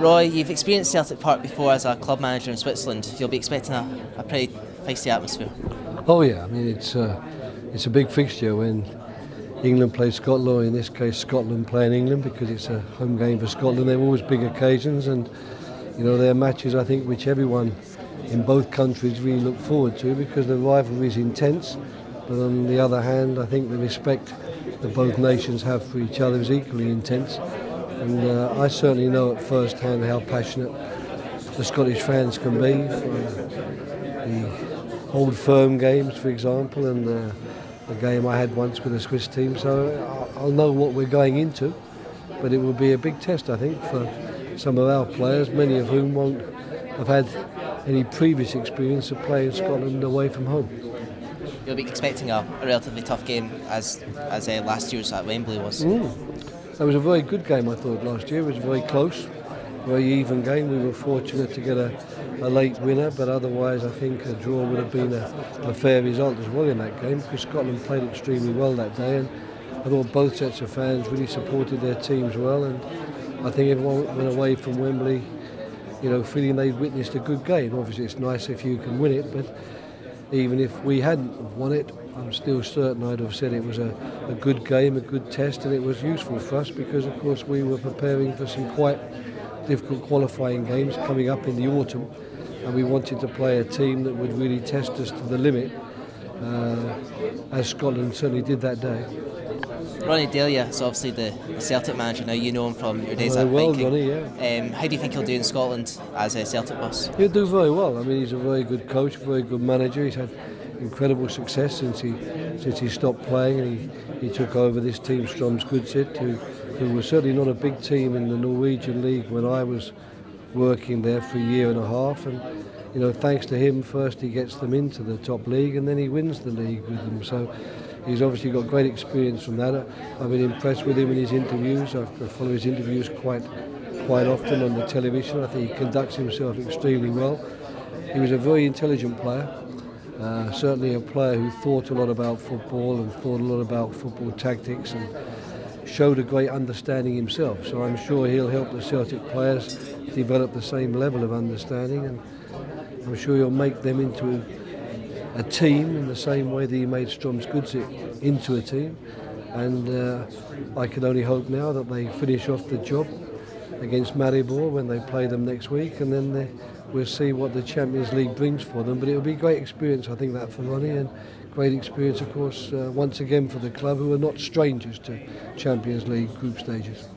Roy, you've experienced Celtic Park before as a club manager in Switzerland. You'll be expecting a pretty feisty atmosphere. Oh yeah, I mean it's a big fixture when England plays Scotland, or in this case Scotland playing England, because it's a home game for Scotland. They're always big occasions, and they're matches I think which everyone in both countries really look forward to, because the rivalry is intense. But on the other hand, I think the respect that both nations have for each other is equally intense. And I certainly know at first hand how passionate the Scottish fans can be for the Old Firm games, for example, and the game I had once with the Swiss team. So I'll know what we're going into, but it will be a big test, I think, for some of our players, many of whom won't have had any previous experience of playing Scotland away from home. You'll be expecting a relatively tough game as last year's at Wembley was. It was a very good game, I thought, last year. It was very close, very even game. We were fortunate to get a late winner, but otherwise I think a draw would have been a fair result as well in that game, because Scotland played extremely well that day, and I thought both sets of fans really supported their teams well, and I think everyone went away from Wembley feeling they'd witnessed a good game. Obviously it's nice if you can win it, but even if we hadn't won it, I'm still certain I'd have said it was a good game, a good test, and it was useful for us because, of course, we were preparing for some quite difficult qualifying games coming up in the autumn, and we wanted to play a team that would really test us to the limit, as Scotland certainly did that day. Ronnie Delia is obviously the Celtic manager now. You know him from your days at well, Viking. Ronnie, yeah. How do you think he'll do in Scotland as a Celtic boss? He'll do very well. I mean, he's a very good coach, very good manager. He's had incredible success since he stopped playing, and he took over this team, Strømsgodset, who was certainly not a big team in the Norwegian league when I was working there for a year and a half. And thanks to him, first he gets them into the top league, and then he wins the league with them. So he's obviously got great experience from that. I've been impressed with him in his interviews. I follow his interviews quite often on the television. I think he conducts himself extremely well. He was a very intelligent player, certainly a player who thought a lot about football and thought a lot about football tactics, and showed a great understanding himself. So I'm sure he'll help the Celtic players develop the same level of understanding, and I'm sure he'll make them into a team in the same way that he made Strømsgodset into a team. And I can only hope now that they finish off the job against Maribor when they play them next week, and then we'll see what the Champions League brings for them. But it'll be a great experience, I think, that for Ronnie, and great experience, of course, once again for the club, who are not strangers to Champions League group stages.